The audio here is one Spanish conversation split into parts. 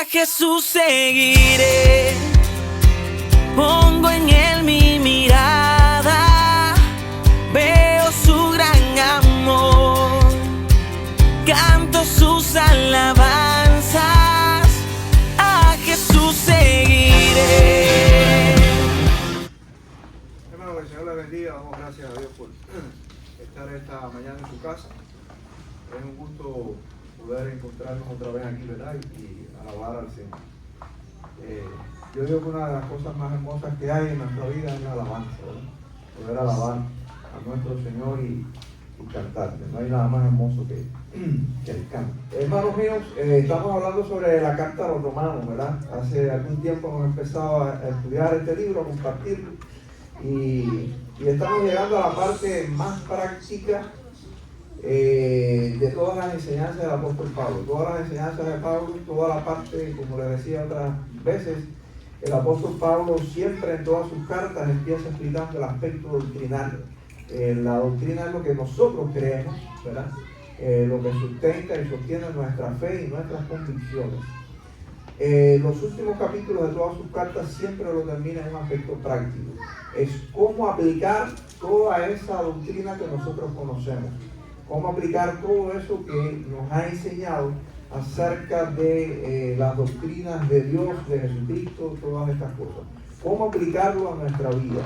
A Jesús seguiré, pongo en él mi mirada, veo su gran amor, canto sus alabanzas, a Jesús seguiré. Hermano, que el Señor le bendiga. Damos gracias a Dios por estar esta mañana en su casa. Es un gusto poder encontrarnos otra vez aquí, ¿verdad? Y alabar al Señor. Yo digo que una de las cosas más hermosas que hay en nuestra vida es la alabanza, ¿verdad? Poder alabar a nuestro Señor y cantarle. No hay nada más hermoso que el canto. Hermanos míos, estamos hablando sobre la carta a los romanos, ¿verdad? Hace algún tiempo hemos empezado a estudiar este libro, a compartirlo. Y estamos llegando a la parte más práctica de todas las enseñanzas del apóstol Pablo. Todas las enseñanzas de Pablo, toda la parte, como les decía otras veces, el apóstol Pablo siempre en todas sus cartas empieza explicando el aspecto doctrinal. La doctrina es lo que nosotros creemos, ¿verdad? Lo que sustenta y sostiene nuestra fe y nuestras convicciones. Los últimos capítulos de todas sus cartas siempre lo termina en un aspecto práctico. Es cómo aplicar toda esa doctrina que nosotros conocemos. Cómo aplicar todo eso que nos ha enseñado acerca de las doctrinas de Dios, de Jesucristo, todas estas cosas. Cómo aplicarlo a nuestra vida.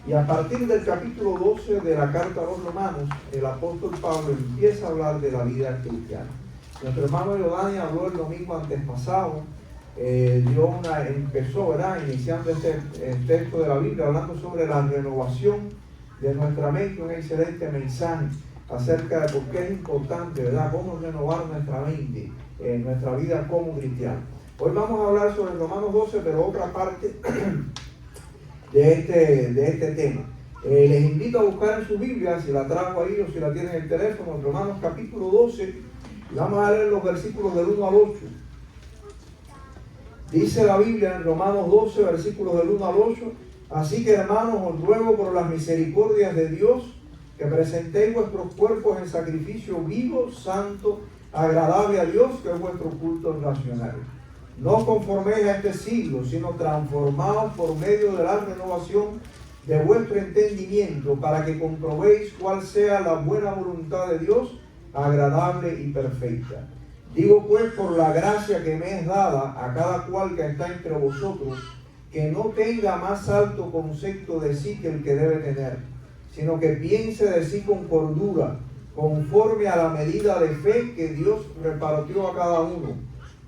Y a partir del capítulo 12 de la carta a los romanos, el apóstol Pablo empieza a hablar de la vida cristiana. Nuestro hermano Giovanni habló el domingo antes pasado, empezó, ¿verdad?, iniciando este texto de la Biblia, hablando sobre la renovación de nuestra mente, un excelente mensaje acerca de por qué es importante, ¿verdad?, cómo renovar nuestra mente, nuestra vida como cristiano. Hoy vamos a hablar sobre Romanos 12, pero otra parte de este tema. Les invito a buscar en su Biblia, si la trajo ahí o si la tienen en el teléfono, Romanos capítulo 12, y vamos a leer los versículos del 1 al 8. Dice la Biblia en Romanos 12, versículos del 1 al 8, así que hermanos, os ruego por las misericordias de Dios, que presentéis vuestros cuerpos en sacrificio vivo, santo, agradable a Dios, que es vuestro culto racional. No os conforméis a este siglo, sino transformaos por medio de la renovación de vuestro entendimiento, para que comprobéis cuál sea la buena voluntad de Dios, agradable y perfecta. Digo pues, por la gracia que me es dada a cada cual que está entre vosotros, que no tenga más alto concepto de sí que el que debe tener, sino que piense de sí con cordura, conforme a la medida de fe que Dios repartió a cada uno.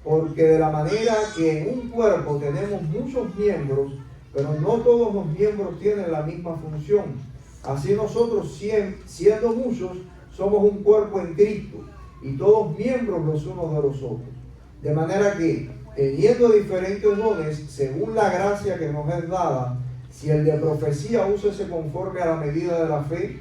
Porque de la manera que en un cuerpo tenemos muchos miembros, pero no todos los miembros tienen la misma función, así nosotros, siendo muchos, somos un cuerpo en Cristo, y todos miembros los unos de los otros. De manera que, teniendo diferentes dones, según la gracia que nos es dada, si el de profecía úsese conforme a la medida de la fe,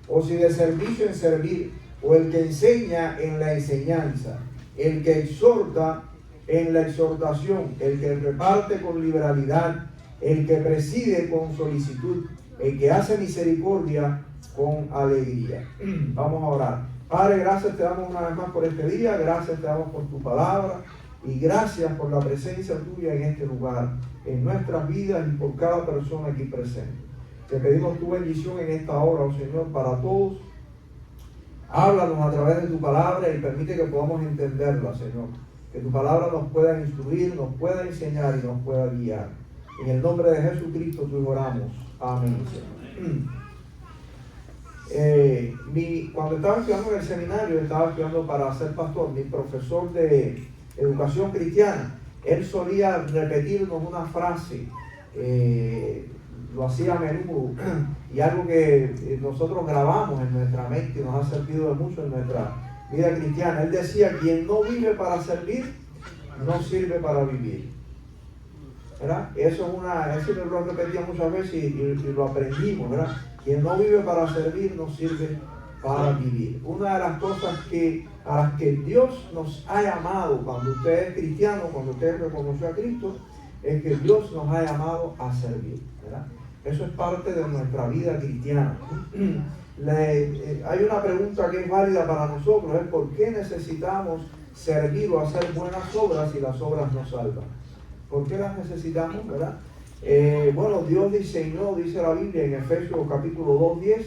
o si de servicio en servir, o el que enseña en la enseñanza, el que exhorta en la exhortación, el que reparte con liberalidad, el que preside con solicitud, el que hace misericordia con alegría. Vamos a orar. Padre, gracias te damos una vez más por este día, gracias te damos por tu palabra y gracias por la presencia tuya en este lugar, en nuestras vidas y por cada persona aquí presente. Te pedimos tu bendición en esta hora, oh Señor, para todos. Háblanos a través de tu palabra y permite que podamos entenderla, Señor. Que tu palabra nos pueda instruir, nos pueda enseñar y nos pueda guiar. En el nombre de Jesucristo tú oramos. Amén, Señor. Cuando estaba estudiando en el seminario, estaba estudiando para ser pastor, mi profesor de educación cristiana, él solía repetirnos una frase, lo hacía a menudo, y algo que nosotros grabamos en nuestra mente y nos ha servido de mucho en nuestra vida cristiana. Él decía, quien no vive para servir, no sirve para vivir. ¿Verdad? Eso lo repetía muchas veces y lo aprendimos, ¿verdad? Quien no vive para servir, no sirve para vivir. Una de las cosas a las que Dios nos ha llamado cuando usted es cristiano, cuando usted reconoció a Cristo, es que Dios nos ha llamado a servir, ¿verdad? Eso es parte de nuestra vida cristiana. Hay una pregunta que es válida para nosotros, es ¿por qué necesitamos servir o hacer buenas obras y las obras no salvan. ¿Por qué las necesitamos, verdad? Bueno, Dios diseñó, dice la Biblia en Efesios capítulo 2:10,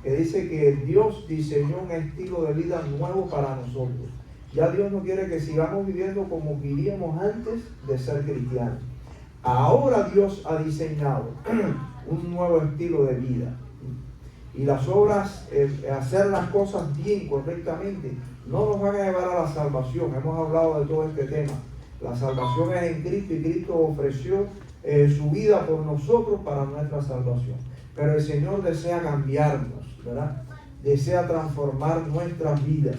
que dice que Dios diseñó un estilo de vida nuevo para nosotros. Ya Dios no quiere que sigamos viviendo como vivíamos antes de ser cristianos. Ahora Dios ha diseñado un nuevo estilo de vida. Y las obras, hacer las cosas bien, correctamente, no nos van a llevar a la salvación. Hemos hablado de todo este tema. La salvación es en Cristo y Cristo ofreció su vida por nosotros para nuestra salvación. Pero el Señor desea cambiarnos, ¿verdad? Desea transformar nuestras vidas.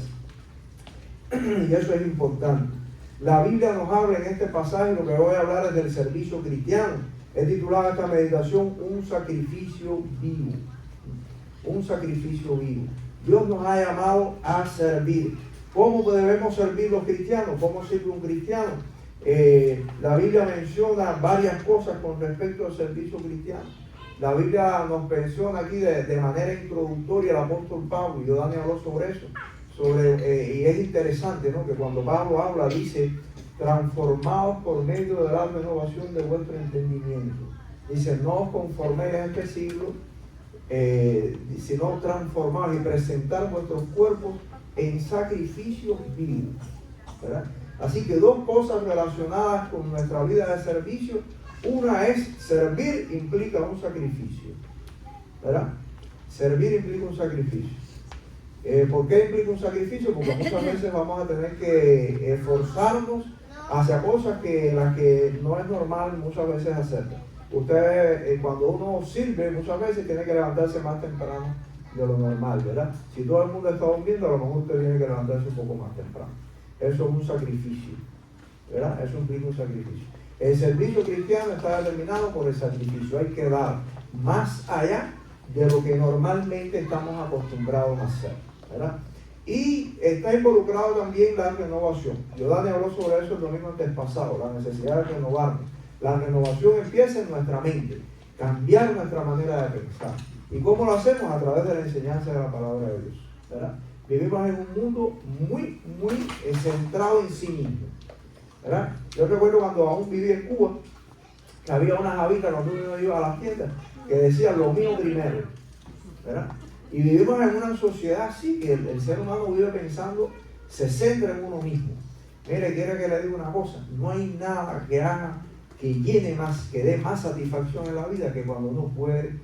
Y eso es importante. La Biblia nos habla en este pasaje, lo que voy a hablar es del servicio cristiano. He titulado esta meditación Un sacrificio vivo. Un sacrificio vivo. Dios nos ha llamado a servir. ¿Cómo debemos servir los cristianos? ¿Cómo sirve un cristiano? La Biblia menciona varias cosas con respecto al servicio cristiano. La Biblia nos menciona aquí de manera introductoria el apóstol Pablo, y Dani habló sobre eso. Y es interesante, ¿no?, que cuando Pablo habla, dice, transformados por medio de la renovación de vuestro entendimiento. Dice, no os conforméis a este siglo, sino transformados y presentar vuestros cuerpos en sacrificios vivos, ¿verdad? Así que dos cosas relacionadas con nuestra vida de servicio. Una es servir implica un sacrificio, ¿verdad? Servir implica un sacrificio. ¿Por qué implica un sacrificio? Porque muchas veces vamos a tener que esforzarnos hacia cosas que las que no es normal muchas veces hacer. Usted, cuando uno sirve, muchas veces tiene que levantarse más temprano de lo normal, ¿verdad? Si todo el mundo está durmiendo, a lo mejor usted tiene que levantarse un poco más temprano. Eso es un sacrificio, ¿verdad? Eso implica un sacrificio. El servicio cristiano está determinado por el sacrificio. Hay que dar más allá de lo que normalmente estamos acostumbrados a hacer, ¿verdad? Y está involucrado también la renovación. Dani habló sobre eso el domingo antes pasado, la necesidad de renovarnos. La renovación empieza en nuestra mente, cambiar nuestra manera de pensar. ¿Y cómo lo hacemos? A través de la enseñanza de la palabra de Dios, ¿verdad? Vivimos en un mundo muy centrado en sí mismo, ¿verdad? Yo recuerdo cuando aún vivía en Cuba, que había unas habitas cuando uno iba a las tiendas que decían lo mío primero, ¿verdad? Y vivimos en una sociedad así, que el ser humano vive pensando, se centra en uno mismo. Mire, quiero que le diga una cosa, no hay nada que haga, que llene más, que dé más satisfacción en la vida que cuando uno puede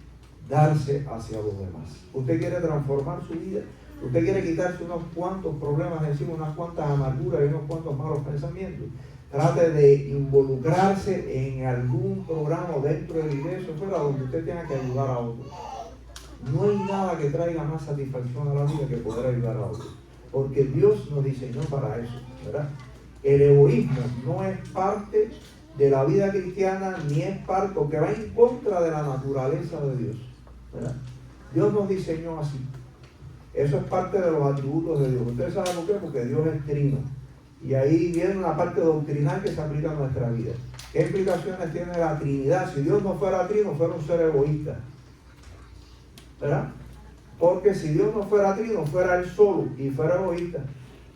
darse hacia los demás. Usted quiere transformar su vida, usted quiere quitarse unos cuantos problemas encima, unas cuantas amarguras y unos cuantos malos pensamientos. Trate de involucrarse en algún programa dentro de la iglesia o fuera donde usted tenga que ayudar a otros. No hay nada que traiga más satisfacción a la vida que poder ayudar a otros, porque Dios nos diseñó para eso, ¿verdad? El egoísmo no es parte de la vida cristiana, ni es parte, porque va en contra de la naturaleza de Dios, ¿verdad? Dios nos diseñó así. Eso es parte de los atributos de Dios. Ustedes saben por qué, porque Dios es trino. Y ahí viene una parte doctrinal que se aplica a nuestra vida. ¿Qué implicaciones tiene la Trinidad? Si Dios no fuera trino, fuera un ser egoísta, ¿verdad? Porque si Dios no fuera trino, fuera Él solo y fuera egoísta.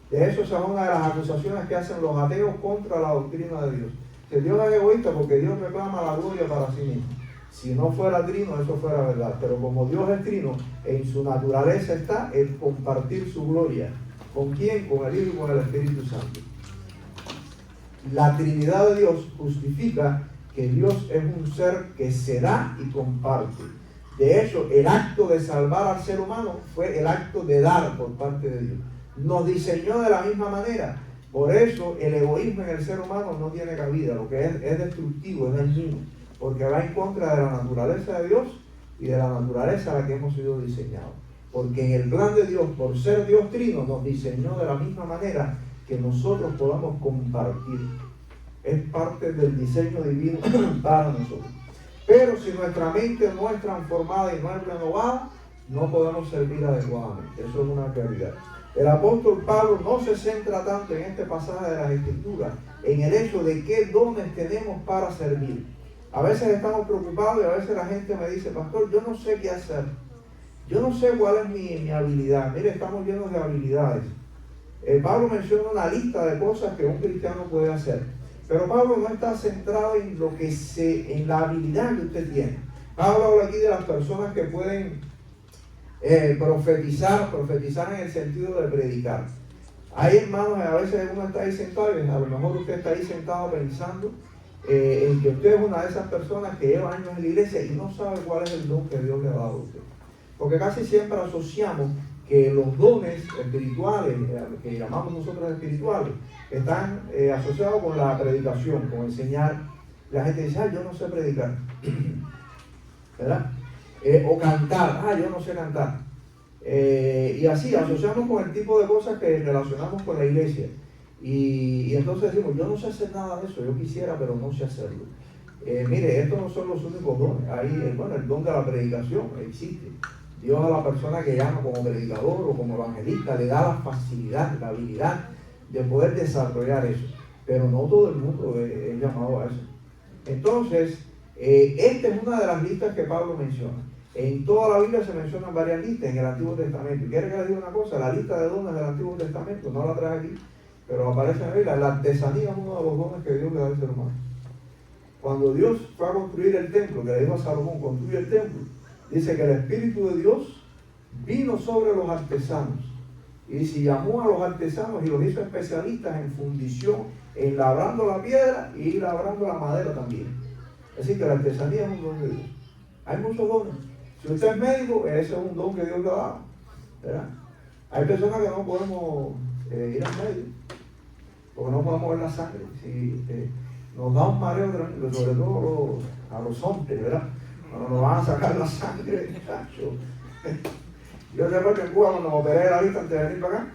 De eso es una de las acusaciones que hacen los ateos contra la doctrina de Dios. Que Dios es egoísta porque Dios reclama la gloria para sí mismo. Si no fuera trino, eso fuera verdad. Pero como Dios es trino, en su naturaleza está el compartir su gloria. ¿Con quién? Con el Hijo y con el Espíritu Santo. La Trinidad de Dios justifica que Dios es un ser que se da y comparte. De hecho, el acto de salvar al ser humano fue el acto de dar por parte de Dios. Nos diseñó de la misma manera. Por eso el egoísmo en el ser humano no tiene cabida. Lo que es destructivo, es dañino, porque va en contra de la naturaleza de Dios y de la naturaleza a la que hemos sido diseñados. Porque en el plan de Dios, por ser Dios trino, nos diseñó de la misma manera que nosotros podamos compartir. Es parte del diseño divino para nosotros. Pero si nuestra mente no es transformada y no es renovada, no podemos servir adecuadamente. Eso es una realidad. El apóstol Pablo no se centra tanto en este pasaje de las Escrituras, en el hecho de qué dones tenemos para servir. A veces estamos preocupados y a veces la gente me dice, pastor, yo no sé qué hacer. Yo no sé cuál es mi habilidad. Mire, estamos llenos de habilidades. Pablo menciona una lista de cosas que un cristiano puede hacer. Pero Pablo no está centrado en en la habilidad que usted tiene. Pablo habla aquí de las personas que pueden profetizar en el sentido de predicar. Hay hermanos, a veces uno está ahí sentado y a lo mejor usted está ahí sentado pensando en que usted es una de esas personas que lleva años en la iglesia y no sabe cuál es el don que Dios le ha dado a usted. Porque casi siempre asociamos que los dones espirituales, que llamamos nosotros espirituales, están asociados con la predicación, con enseñar. La gente dice, yo no sé predicar, ¿verdad? O cantar, yo no sé cantar. Y así asociamos con el tipo de cosas que relacionamos con la iglesia. Y entonces decimos, yo no sé hacer nada de eso, yo quisiera, pero no sé hacerlo. Mire, estos no son los únicos dones. Ahí, el don de la predicación existe. Dios a la persona que llama como predicador o como evangelista le da la facilidad, la habilidad de poder desarrollar eso. Pero no todo el mundo es llamado a eso. Entonces, esta es una de las listas que Pablo menciona. En toda la Biblia se mencionan varias listas en el Antiguo Testamento. ¿Y quiere que les diga una cosa? La lista de dones del Antiguo Testamento, no la traje aquí, pero aparece en la Biblia. La artesanía es uno de los dones que Dios le da al ser humano. Cuando Dios fue a construir el templo, que le dijo a Salomón, construye el templo, dice que el Espíritu de Dios vino sobre los artesanos. Y si llamó a los artesanos y los hizo especialistas en fundición, en labrando la piedra y labrando la madera también. Así que la artesanía es un don de Dios. Hay muchos dones. Si usted es médico, ese es un don que Dios le ha dado, ¿verdad? Hay personas que no podemos ir al médico, porque no podemos ver la sangre. Si nos da un mareo tremendo, sobre todo a los hombres, ¿verdad? Cuando nos van a sacar la sangre, chacho. Yo recuerdo en Cuba cuando me operé de la vista antes de venir para acá,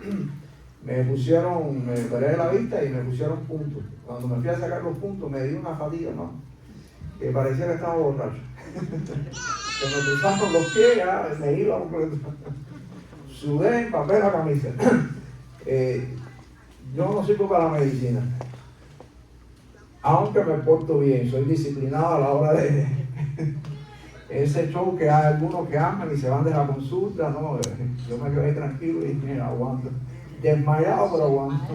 me operé de la vista y me pusieron puntos. Cuando me fui a sacar los puntos me dio una fatiga, ¿no? Que parecía que estaba borracho. Se me cruzaron los pies, ya me iba completo. Sudé, empapé la camisa. Yo no sirvo para la medicina. Aunque me porto bien, soy disciplinado a la hora de ese show que hay algunos que aman y se van de la consulta. No, yo me quedé tranquilo y me aguanto. Desmayado, pero aguanto.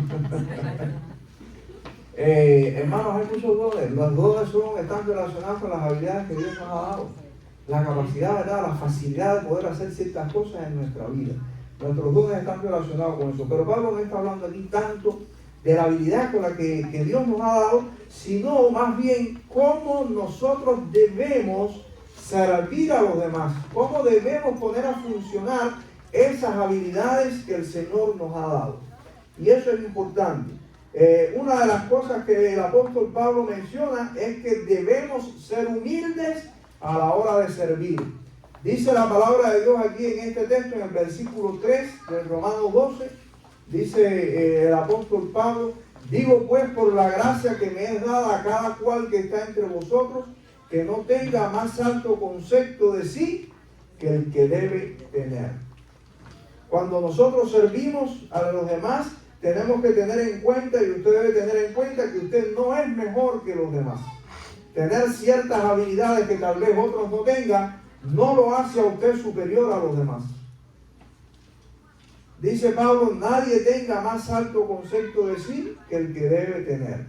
Hermanos, hay muchos dones. Los dones están relacionados con las habilidades que Dios nos ha dado. La capacidad, ¿verdad? La facilidad de poder hacer ciertas cosas en nuestra vida. Nuestros dones están relacionados con eso. Pero Pablo no está hablando aquí tanto de la habilidad con la que Dios nos ha dado, sino más bien cómo nosotros debemos servir a los demás, cómo debemos poner a funcionar esas habilidades que el Señor nos ha dado. Y eso es importante. Una de las cosas que el apóstol Pablo menciona es que debemos ser humildes a la hora de servir. Dice la palabra de Dios aquí en este texto, en el versículo 3 del Romanos 12, dice el apóstol Pablo, digo pues por la gracia que me es dada a cada cual que está entre vosotros, que no tenga más alto concepto de sí que el que debe tener. Cuando nosotros servimos a los demás, tenemos que tener en cuenta, y usted debe tener en cuenta, que usted no es mejor que los demás. Tener ciertas habilidades que tal vez otros no tengan, no lo hace a usted superior a los demás. Dice Pablo, nadie tenga más alto concepto de sí que el que debe tener.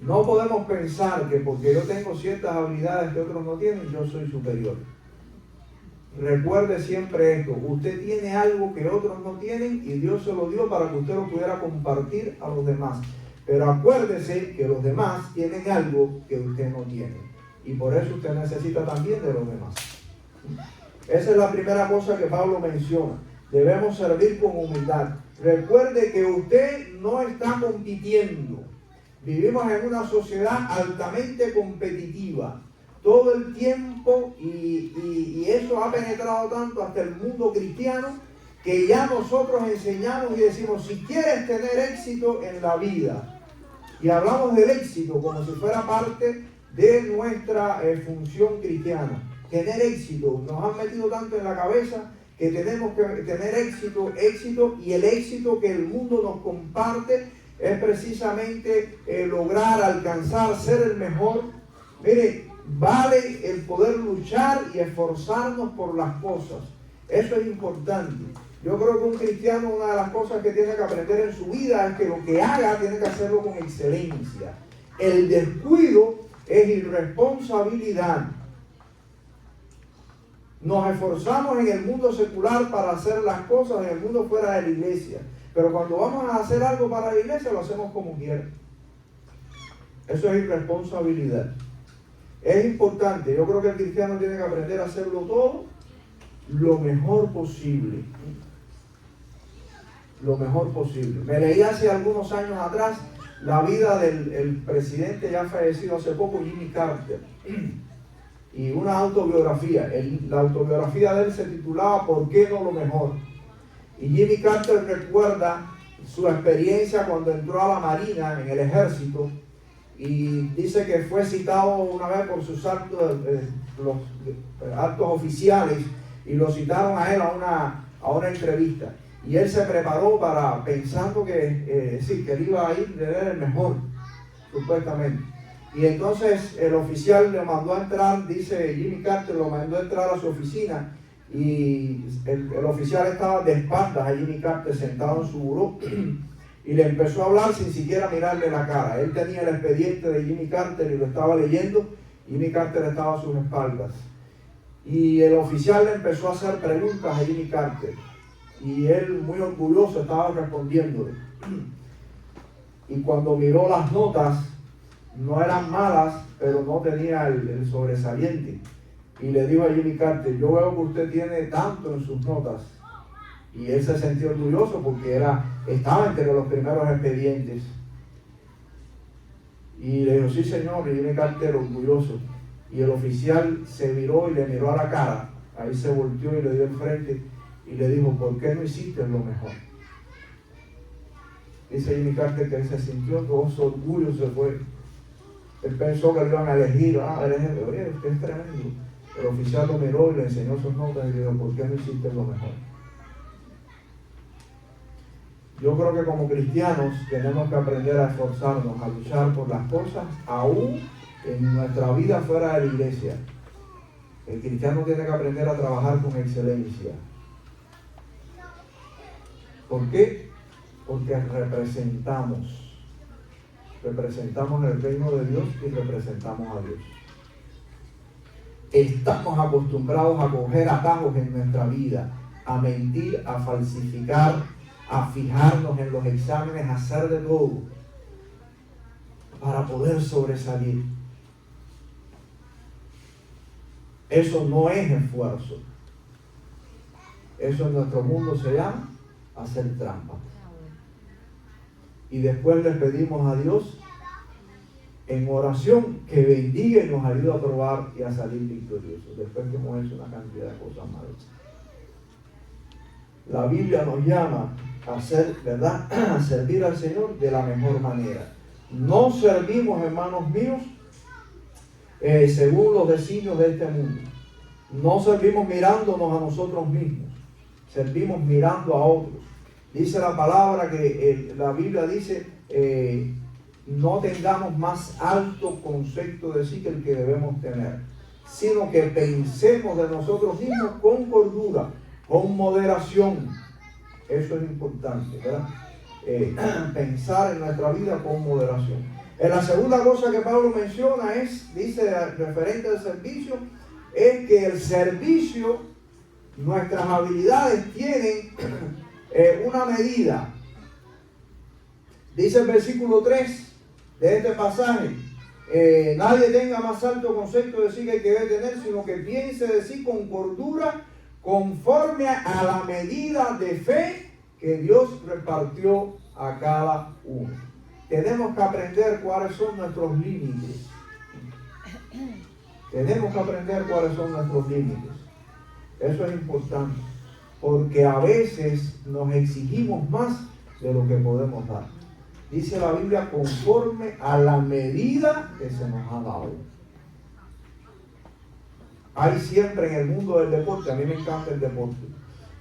No podemos pensar que porque yo tengo ciertas habilidades que otros no tienen, yo soy superior. Recuerde siempre esto, usted tiene algo que otros no tienen y Dios se lo dio para que usted lo pudiera compartir a los demás. Pero acuérdese que los demás tienen algo que usted no tiene. Y por eso usted necesita también de los demás. Esa es la primera cosa que Pablo menciona. Debemos servir con humildad. Recuerde que usted no está compitiendo. Vivimos en una sociedad altamente competitiva. Todo el tiempo, y eso ha penetrado tanto hasta el mundo cristiano, que ya nosotros enseñamos y decimos, si quieres tener éxito en la vida, y hablamos del éxito como si fuera parte de nuestra función cristiana. Tener éxito, nos han metido tanto en la cabeza que tenemos que tener éxito, y el éxito que el mundo nos comparte es precisamente lograr, alcanzar, ser el mejor. Mire, vale el poder luchar y esforzarnos por las cosas. Eso es importante. Yo creo que un cristiano, una de las cosas que tiene que aprender en su vida es que lo que haga tiene que hacerlo con excelencia. El descuido es irresponsabilidad. Nos esforzamos en el mundo secular para hacer las cosas en el mundo fuera de la iglesia. Pero cuando vamos a hacer algo para la iglesia, lo hacemos como quiera. Eso es irresponsabilidad. Es importante. Yo creo que el cristiano tiene que aprender a hacerlo todo lo mejor posible. Lo mejor posible. Me leí hace algunos años atrás la vida del presidente ya fallecido hace poco, Jimmy Carter. Y una autobiografía. La autobiografía de él se titulaba ¿Por qué no lo mejor? Y Jimmy Carter recuerda su experiencia cuando entró a la Marina, en el ejército, y dice que fue citado una vez por sus actos, los actos oficiales, y lo citaron a él a una entrevista. Y él se preparó pensando que él iba a ir, él era el mejor, supuestamente. Y entonces el oficial le mandó a entrar, dice Jimmy Carter, lo mandó a entrar a su oficina, y el oficial estaba de espaldas a Jimmy Carter sentado en su buró, y le empezó a hablar sin siquiera mirarle la cara. Él tenía el expediente de Jimmy Carter y lo estaba leyendo. Jimmy Carter estaba a sus espaldas. Y el oficial le empezó a hacer preguntas a Jimmy Carter. Y él, muy orgulloso, estaba respondiéndole. Y cuando miró las notas, no eran malas, pero no tenía el sobresaliente. Y le dijo a Jimmy Carter, yo veo que usted tiene tanto en sus notas. Y él se sintió orgulloso porque estaba entre los primeros expedientes. Y le dijo, sí señor, y Jimmy Carter orgulloso. Y el oficial se viró y le miró a la cara. Ahí se volteó y le dio el frente y le dijo, ¿por qué no hiciste lo mejor? Dice Jimmy Carter que él se sintió, todo su orgullo se fue. Él pensó que lo iban a elegir. Oye, usted es tremendo. El oficial lo miró y le enseñó sus notas y le dijo, ¿por qué no hiciste lo mejor? Yo creo que como cristianos tenemos que aprender a esforzarnos, a luchar por las cosas, aún en nuestra vida fuera de la iglesia. El cristiano tiene que aprender a trabajar con excelencia. ¿Por qué? Porque representamos el reino de Dios y representamos a Dios. Estamos acostumbrados a coger atajos en nuestra vida, a mentir, a falsificar, a fijarnos en los exámenes, a hacer de todo para poder sobresalir. Eso no es esfuerzo. Eso en nuestro mundo se llama hacer trampa. Y después le pedimos a Dios en oración que bendiga y nos ayude a probar y a salir victoriosos. Después que hemos hecho una cantidad de cosas malas. La Biblia nos llama a hacer, ¿verdad? A servir al Señor de la mejor manera. No servimos, hermanos míos, según los designios de este mundo. No servimos mirándonos a nosotros mismos. Servimos mirando a otros. Dice la palabra que la Biblia dice, no tengamos más alto concepto de sí que el que debemos tener, sino que pensemos de nosotros mismos con cordura, con moderación. Eso es importante, ¿verdad? Pensar en nuestra vida con moderación. La segunda cosa que Pablo menciona dice referente al servicio, es que el servicio, nuestras habilidades tienen una medida. Dice el versículo 3 de este pasaje, nadie tenga más alto concepto de sí que debe tener, sino que piense de sí con cordura, conforme a la medida de fe que Dios repartió a cada uno. Tenemos que aprender cuáles son nuestros límites. Tenemos que aprender cuáles son nuestros límites. Eso es importante, porque a veces nos exigimos más de lo que podemos dar. Dice la Biblia, conforme a la medida que se nos ha dado. Hay siempre en el mundo del deporte, a mí me encanta el deporte,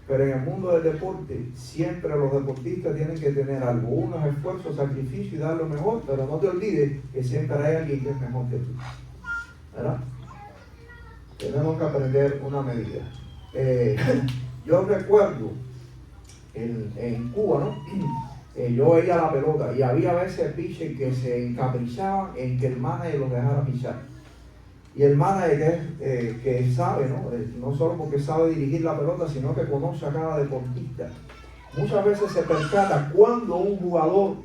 pero en el mundo del deporte siempre los deportistas tienen que tener algo, unos esfuerzos, sacrificios y dar lo mejor, pero no te olvides que siempre hay alguien que es mejor que tú, ¿verdad? Tenemos que aprender una medida. Yo recuerdo en Cuba, ¿no? Yo veía la pelota y había veces pitchers que se encaprichaban en que el manager los dejara pichar. Y el manager que sabe, ¿no? No solo porque sabe dirigir la pelota, sino que conoce a cada deportista. Muchas veces se percata cuando un jugador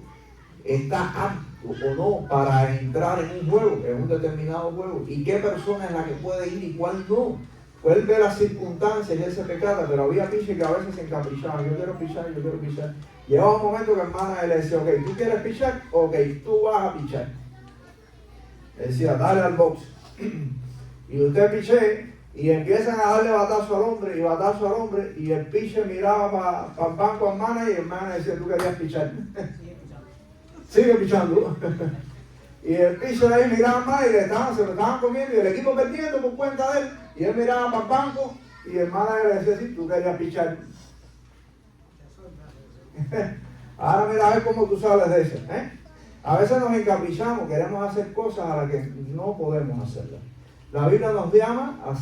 está apto o no para entrar en un juego, en un determinado juego, y qué persona es la que puede ir y cuál no. Pues él ve las circunstancias y él se percata, pero había pitchers que a veces se encaprichaban. Yo quiero pichar. Llegaba un momento que el manager le decía, ok, ¿tú quieres pichar? Ok, tú vas a pichar. Le decía, dale al box. Y usted piché y empiezan a darle batazo al hombre y el pitcher miraba para el banco al manager y el manager decía, tú querías pichar. Sigue pichando. Y el pitcher ahí miraba más y se lo estaban comiendo y el equipo perdiendo por cuenta de él. Y él miraba para el banco y el manager le decía, sí, tú querías pichar. Ahora mira a ver cómo tú sales de eso. A veces nos encaprichamos, queremos hacer cosas a las que no podemos hacerlas. La Biblia nos llama a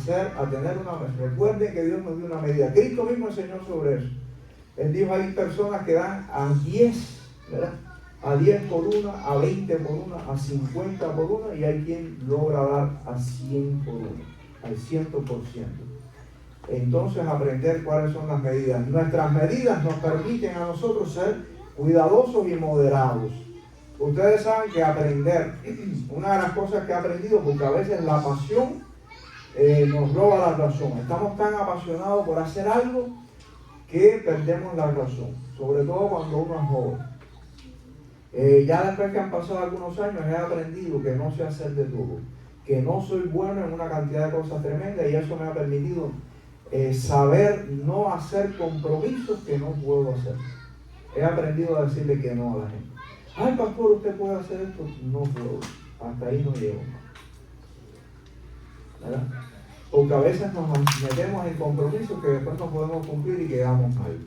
tener una medida. Recuerden que Dios nos dio una medida. Cristo mismo enseñó sobre eso. Él dijo, hay personas que dan a 10, ¿verdad? A 10 por una, a 20 por una, a 50 por una, y hay quien logra dar a 100 por una, al 100%. Entonces aprender cuáles son las medidas. Nuestras medidas nos permiten a nosotros ser cuidadosos y moderados. Ustedes saben que aprender, una de las cosas que he aprendido, porque a veces la pasión nos roba la razón. Estamos tan apasionados por hacer algo que perdemos la razón, sobre todo cuando uno es joven. Ya después que han pasado algunos años he aprendido que no sé hacer de todo, que no soy bueno en una cantidad de cosas tremendas, y eso me ha permitido saber no hacer compromisos que no puedo hacer. He aprendido a decirle que no a la gente. Ay, pastor, ¿usted puede hacer esto? No puedo. Hasta ahí no llego. ¿Verdad? Porque a veces nos metemos en compromisos que después no podemos cumplir y quedamos mal.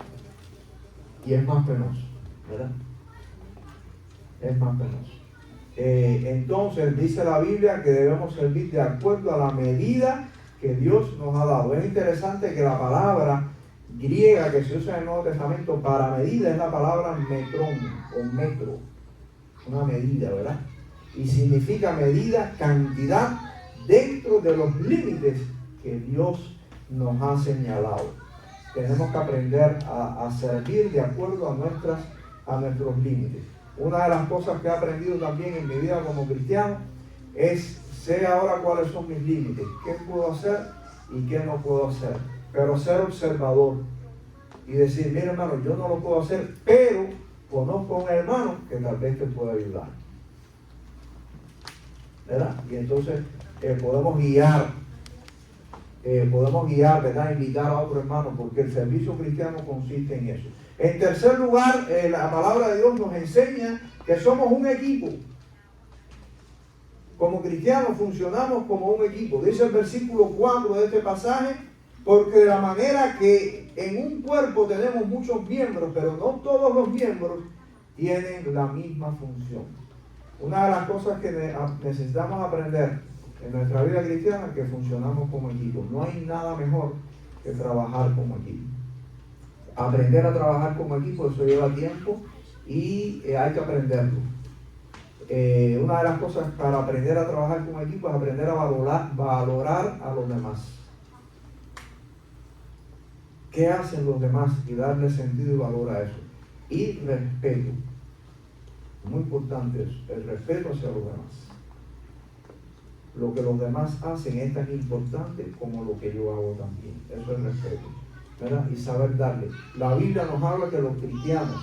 Y es más penoso. ¿Verdad? Es más penoso. Entonces dice la Biblia que debemos servir de acuerdo a la medida que Dios nos ha dado. Es interesante que la palabra griega que se usa en el Nuevo Testamento para medida es la palabra metrón o metro, una medida, ¿verdad? Y significa medida, cantidad dentro de los límites que Dios nos ha señalado. Tenemos que aprender a servir de acuerdo a nuestros límites. Una de las cosas que he aprendido también en mi vida como cristiano es sé ahora cuáles son mis límites, qué puedo hacer y qué no puedo hacer. Pero ser observador y decir, mira hermano, yo no lo puedo hacer, pero conozco a un hermano que tal vez te pueda ayudar. ¿Verdad? Y entonces podemos guiar, ¿verdad? Invitar a otro hermano, porque el servicio cristiano consiste en eso. En tercer lugar, la palabra de Dios nos enseña que somos un equipo. Como cristianos funcionamos como un equipo. Dice el versículo 4 de este pasaje, porque de la manera que en un cuerpo tenemos muchos miembros, pero no todos los miembros tienen la misma función. Una de las cosas que necesitamos aprender en nuestra vida cristiana es que funcionamos como equipo. No hay nada mejor que trabajar como equipo. Aprender a trabajar como equipo, eso lleva tiempo y hay que aprenderlo. Una de las cosas para aprender a trabajar como equipo es aprender a valorar a los demás. ¿Qué hacen los demás? Y darle sentido y valor a eso. Y respeto. Muy importante eso, el respeto hacia los demás. Lo que los demás hacen es tan importante como lo que yo hago también. Eso es respeto, ¿verdad? Y saber darle. La Biblia nos habla que los cristianos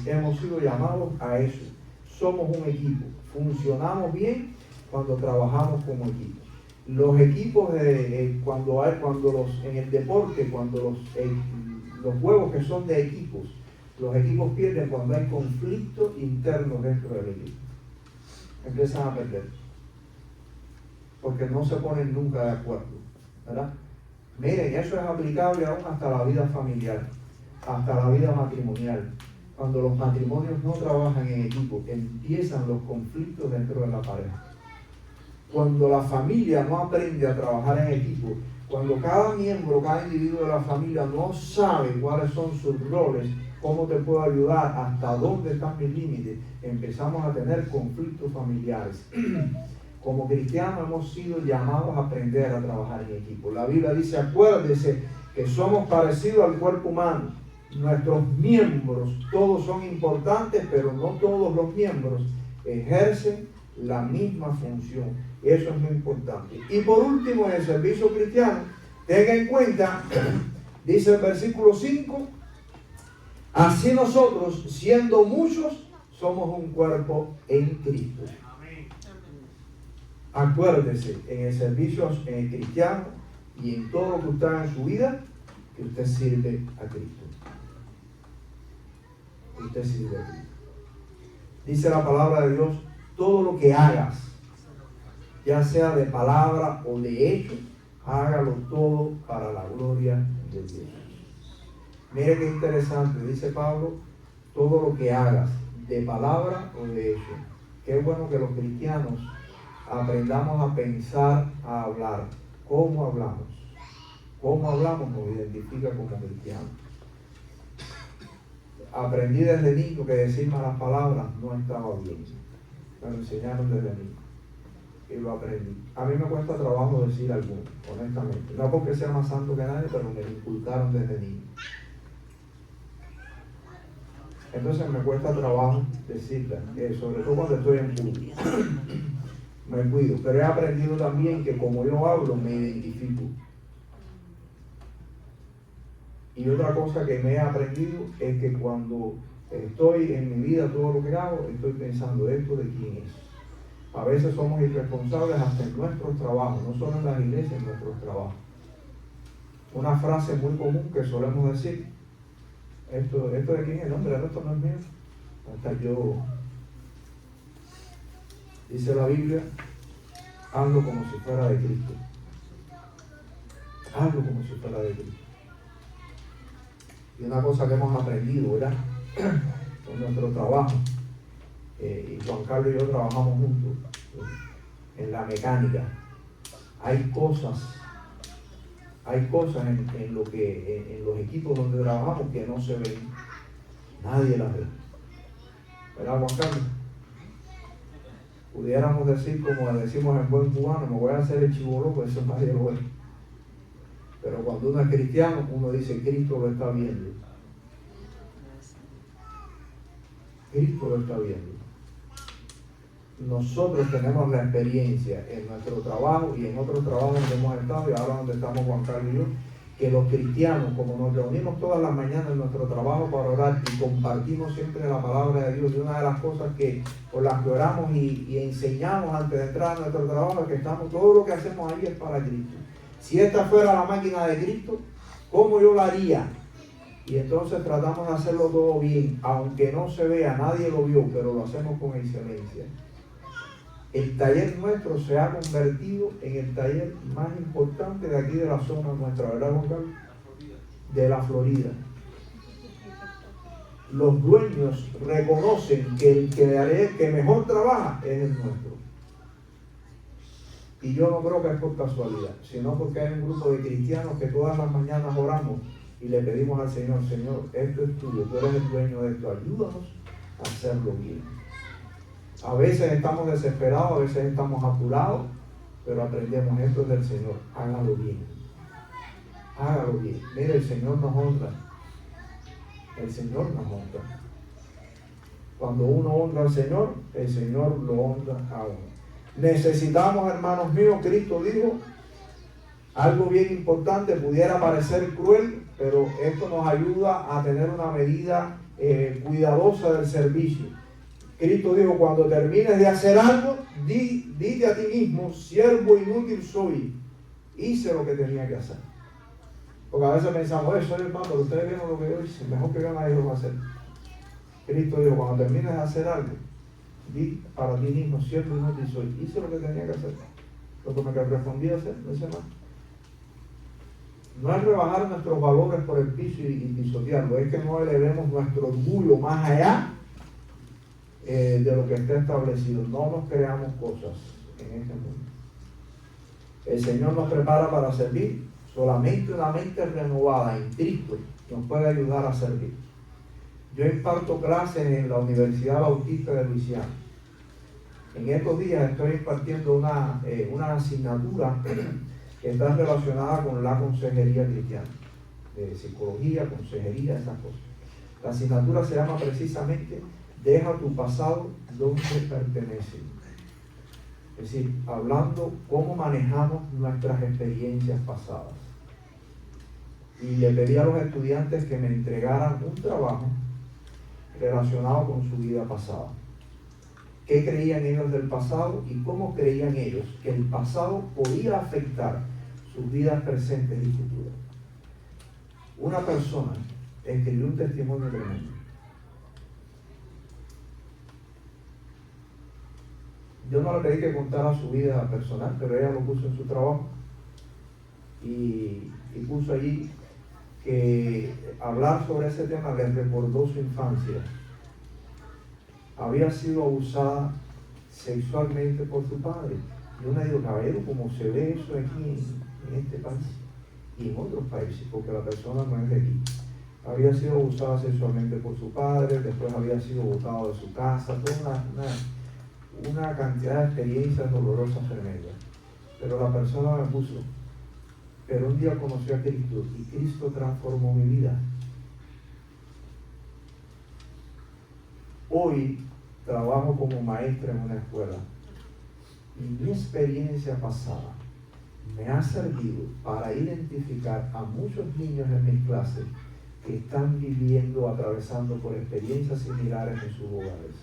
hemos sido llamados a eso. Somos un equipo. Funcionamos bien cuando trabajamos como equipo. Los equipos, en el deporte, cuando los juegos que son de equipos, los equipos pierden cuando hay conflictos internos dentro del equipo. Empiezan a perder. Porque no se ponen nunca de acuerdo, ¿verdad? Miren, eso es aplicable aún hasta la vida familiar, hasta la vida matrimonial. Cuando los matrimonios no trabajan en equipo, empiezan los conflictos dentro de la pareja. Cuando la familia no aprende a trabajar en equipo, cuando cada miembro, cada individuo de la familia no sabe cuáles son sus roles, ¿Cómo te puedo ayudar? ¿Hasta dónde están mis límites? Empezamos a tener conflictos familiares. Como cristianos hemos sido llamados a aprender a trabajar en equipo. La Biblia dice, acuérdese que somos parecidos al cuerpo humano. Nuestros miembros, todos son importantes, pero no todos los miembros ejercen la misma función. Eso es muy importante. Y por último, en el servicio cristiano, tenga en cuenta, dice el versículo 5, así nosotros, siendo muchos, somos un cuerpo en Cristo. Acuérdese, en el servicio cristiano y en todo lo que usted haga en su vida, que usted sirve a Cristo. Usted sirve a Cristo. Dice la palabra de Dios, todo lo que hagas, ya sea de palabra o de hecho, hágalo todo para la gloria de Dios. Mire qué interesante, dice Pablo, todo lo que hagas, de palabra o de hecho. Qué bueno que los cristianos aprendamos a pensar, a hablar. ¿Cómo hablamos? ¿Cómo hablamos? Nos identifica como cristianos. Aprendí desde niño que decir malas palabras no estaba bien. Me lo enseñaron desde niño. Y lo aprendí. A mí me cuesta trabajo decir alguno, honestamente. No porque sea más santo que nadie, pero me lo inculcaron desde niño. Entonces me cuesta trabajo decirla, sobre todo cuando estoy en público. Me cuido, pero he aprendido también que como yo hablo, me identifico. Y otra cosa que me he aprendido es que cuando estoy en mi vida, todo lo que hago, estoy pensando esto de quién es. A veces somos irresponsables hasta en nuestros trabajos, no solo en las iglesias, en nuestros trabajos. Una frase muy común que solemos decir, esto de quién es, no, hombre, esto no es mío. Hasta yo, dice la Biblia, hazlo como si fuera de Cristo. Hazlo como si fuera de Cristo. Y una cosa que hemos aprendido, ¿verdad? En nuestro trabajo, y Juan Carlos y yo trabajamos juntos en la mecánica. Hay cosas en los equipos donde trabajamos que no se ven. Nadie las ve. ¿Verdad, Juan Carlos? Pudiéramos decir, como decimos en buen cubano, me voy a hacer el chivolo, pues eso nadie lo ve. Pero cuando uno es cristiano, uno dice, Cristo lo está viendo. Cristo lo está viendo. Nosotros tenemos la experiencia en nuestro trabajo y en otros trabajos donde hemos estado, y ahora donde estamos Juan Carlos y yo, que los cristianos, como nos reunimos todas las mañanas en nuestro trabajo para orar y compartimos siempre la palabra de Dios, y una de las cosas por las que oramos y enseñamos antes de entrar a nuestro trabajo es que todo lo que hacemos ahí es para Cristo. Si esta fuera la máquina de Cristo, ¿cómo yo la haría? Y entonces tratamos de hacerlo todo bien, aunque no se vea, nadie lo vio, pero lo hacemos con excelencia. El taller nuestro se ha convertido en el taller más importante de aquí de la zona nuestra, ¿verdad, Juan Carlos? De la Florida. Los dueños reconocen que el que mejor trabaja es el nuestro. Y yo no creo que es por casualidad, sino porque hay un grupo de cristianos que todas las mañanas oramos y le pedimos al Señor, Señor, esto es tuyo, tú eres el dueño de esto, ayúdanos a hacerlo bien. A veces estamos desesperados, a veces estamos apurados, pero aprendemos, esto es del Señor, hágalo bien. Hágalo bien. Mire, el Señor nos honra. El Señor nos honra. Cuando uno honra al Señor, el Señor lo honra a uno. Necesitamos, hermanos míos, Cristo dijo, algo bien importante, pudiera parecer cruel, pero esto nos ayuda a tener una medida cuidadosa del servicio. Cristo dijo, cuando termines de hacer algo, dite a ti mismo, siervo inútil soy, hice lo que tenía que hacer. Porque a veces pensamos, soy hermano, pero ustedes vieron lo que yo hice, mejor que yo nadie lo va a hacer. Cristo dijo, cuando termines de hacer algo, di para ti mismo, siervo inútil soy, hice lo que tenía que hacer. Lo que me correspondía hacer, no hice más. No es rebajar nuestros valores por el piso y pisotearlo, es que no elevemos nuestro orgullo más allá de lo que está establecido. No nos creamos cosas en este mundo. El Señor nos prepara para servir. Solamente una mente renovada en Cristo nos puede ayudar a servir. Yo imparto clases en la Universidad Bautista de Luisiana. En estos días estoy impartiendo una asignatura que está relacionada con la consejería cristiana, de psicología, consejería, esas cosas. La asignatura se llama precisamente Deja tu pasado donde pertenece. Es decir, hablando cómo manejamos nuestras experiencias pasadas. Y le pedí a los estudiantes que me entregaran un trabajo relacionado con su vida pasada. ¿Qué creían ellos del pasado y cómo creían ellos que el pasado podía afectar sus vidas presentes y futuras? Una persona escribió un testimonio tremendo. Yo no le pedí que contara su vida personal, pero ella lo puso en su trabajo y puso allí que hablar sobre ese tema les recordó su infancia. Había sido abusada sexualmente por su padre. Yo me digo, caballero, ¿cómo se ve eso aquí en este país y en otros países? Porque la persona no es de aquí. Había sido abusada sexualmente por su padre, después había sido botado de su casa, toda una cantidad de experiencias dolorosas tremendas. Pero la persona me puso, pero un día conocí a Cristo y Cristo transformó mi vida. Hoy trabajo como maestra en una escuela y mi experiencia pasada me ha servido para identificar a muchos niños en mis clases que están viviendo, atravesando por experiencias similares en sus hogares.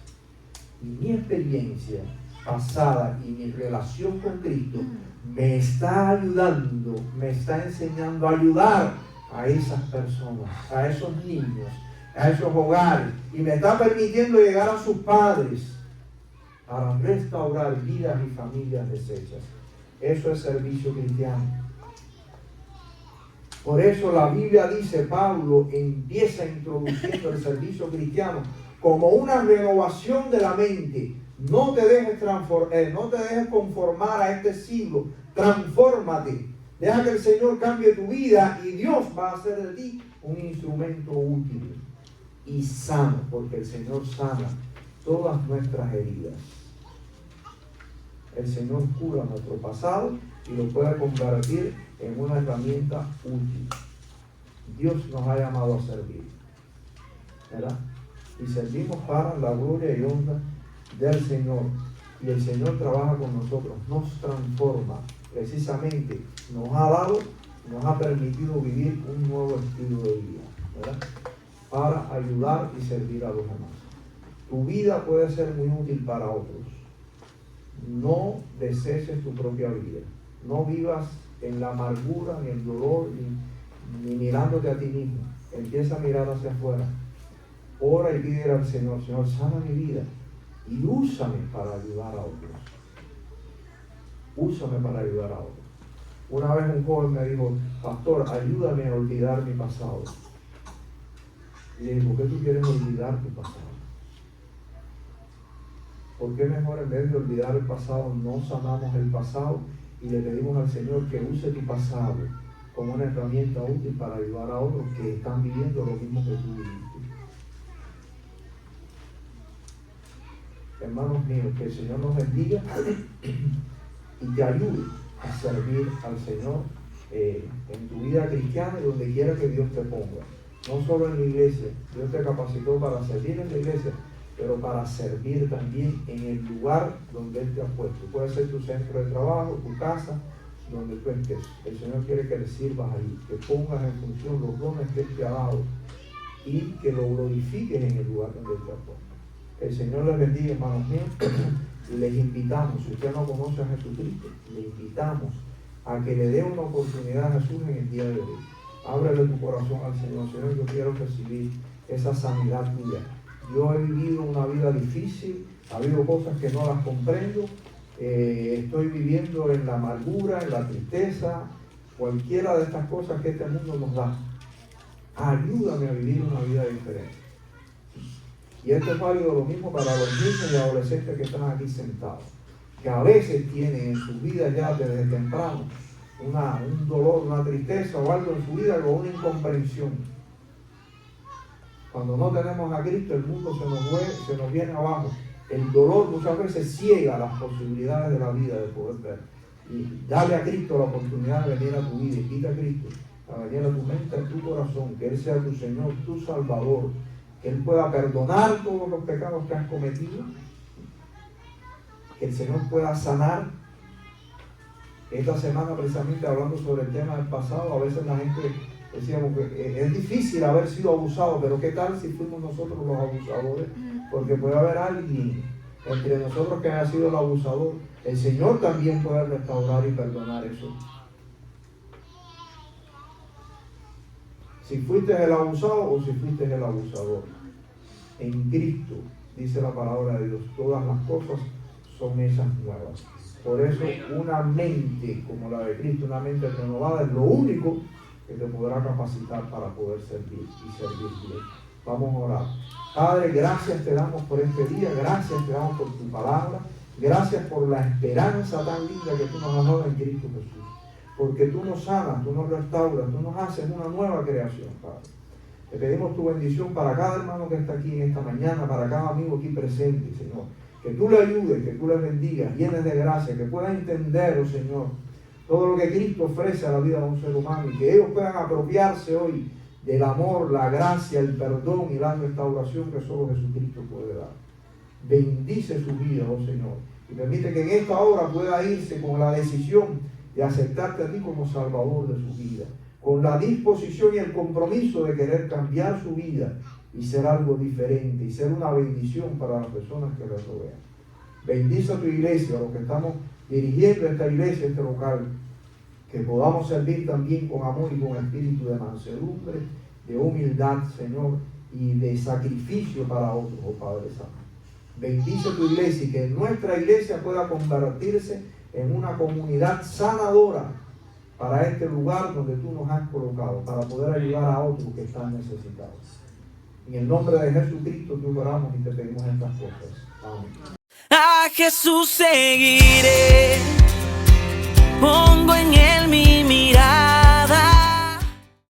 Y mi experiencia pasada y mi relación con Cristo me está ayudando, me está enseñando a ayudar a esas personas, a esos niños, a esos hogares, y me está permitiendo llegar a sus padres para restaurar vidas y familias deshechas. Eso es servicio cristiano. Por eso la Biblia dice, Pablo empieza introduciendo el servicio cristiano como una renovación de la mente. No te dejes conformar a este siglo, transfórmate. Deja que el Señor cambie tu vida y Dios va a hacer de ti un instrumento útil y sano, porque el Señor sana todas nuestras heridas. El Señor cura nuestro pasado y lo puede convertir en una herramienta útil. Dios nos ha llamado a servir, ¿verdad? Y servimos para la gloria y honra del Señor. Y el Señor trabaja con nosotros, nos transforma. Precisamente nos ha permitido vivir un nuevo estilo de vida, ¿verdad? Para ayudar y servir a los demás. Tu vida puede ser muy útil para otros. No deseches tu propia vida. No vivas en la amargura, ni el dolor, ni mirándote a ti mismo. Empieza a mirar hacia afuera. Ora y pide al Señor, Señor, sana mi vida y úsame para ayudar a otros. Úsame para ayudar a otros. Una vez un joven me dijo, pastor, ayúdame a olvidar mi pasado. Y le dije, ¿por qué tú quieres olvidar tu pasado? ¿Por qué mejor en vez de olvidar el pasado no sanamos el pasado y le pedimos al Señor que use tu pasado como una herramienta útil para ayudar a otros que están viviendo lo mismo que tú viviste? Hermanos míos, que el Señor nos bendiga y te ayude a servir al Señor en tu vida cristiana y donde quiera que Dios te ponga. No solo en la iglesia, Dios te capacitó para servir en la iglesia, pero para servir también en el lugar donde Él te ha puesto. Puede ser tu centro de trabajo, tu casa, donde tú estés. El Señor quiere que le sirvas ahí, que pongas en función los dones que Él te ha dado y que lo glorifiques en el lugar donde Él te ha puesto. El Señor les bendiga, hermanos míos, y les invitamos, si usted no conoce a Jesucristo, le invitamos a que le dé una oportunidad a Jesús en el día de hoy. Ábrele tu corazón al Señor. Señor, yo quiero recibir esa sanidad tuya. Yo he vivido una vida difícil, ha habido cosas que no las comprendo, estoy viviendo en la amargura, en la tristeza, cualquiera de estas cosas que este mundo nos da. Ayúdame a vivir una vida diferente. Y esto es válido lo mismo para los niños y adolescentes que están aquí sentados, que a veces tienen en su vida ya desde temprano un dolor, una tristeza o algo en su vida o una incomprensión. Cuando no tenemos a Cristo, el mundo se nos viene abajo. El dolor muchas veces ciega las posibilidades de la vida de poder ver. Y dale a Cristo la oportunidad de venir a tu vida. Invita a Cristo a venir a tu mente, a tu corazón, que Él sea tu Señor, tu Salvador, que Él pueda perdonar todos los pecados que has cometido, que el Señor pueda sanar. Esta semana, precisamente hablando sobre el tema del pasado, a veces la gente decíamos que es difícil haber sido abusado, pero ¿qué tal si fuimos nosotros los abusadores? Porque puede haber alguien entre nosotros que haya sido el abusador. El Señor también puede restaurar y perdonar eso. Si fuiste el abusado o si fuiste el abusador. En Cristo, dice la palabra de Dios, todas las cosas son hechas nuevas. Por eso una mente como la de Cristo, una mente renovada, es lo único que te podrá capacitar para poder servir y servir bien. Vamos a orar. Padre, gracias te damos por este día, gracias te damos por tu palabra, gracias por la esperanza tan linda que tú nos has dado en Cristo Jesús. Porque tú nos sanas, tú nos restauras, tú nos haces una nueva creación, Padre. Te pedimos tu bendición para cada hermano que está aquí en esta mañana, para cada amigo aquí presente, Señor. Que tú le ayudes, que tú le bendigas, llenes de gracia, que puedan entender, oh Señor, todo lo que Cristo ofrece a la vida de un ser humano y que ellos puedan apropiarse hoy del amor, la gracia, el perdón y la restauración que solo Jesucristo puede dar. Bendice su vida, oh Señor, y permite que en esta hora pueda irse con la decisión de aceptarte a ti como Salvador de su vida, con la disposición y el compromiso de querer cambiar su vida y ser algo diferente y ser una bendición para las personas que le rodean. Bendice a tu iglesia, a los que estamos dirigiendo esta iglesia, este local, que podamos servir también con amor y con espíritu de mansedumbre, de humildad, Señor, y de sacrificio para otros, oh Padre Santo. Bendice tu iglesia y que nuestra iglesia pueda convertirse en una comunidad sanadora para este lugar donde tú nos has colocado, para poder ayudar a otros que están necesitados. En el nombre de Jesucristo te oramos y te pedimos estas cosas. Amén. A Jesús seguiré.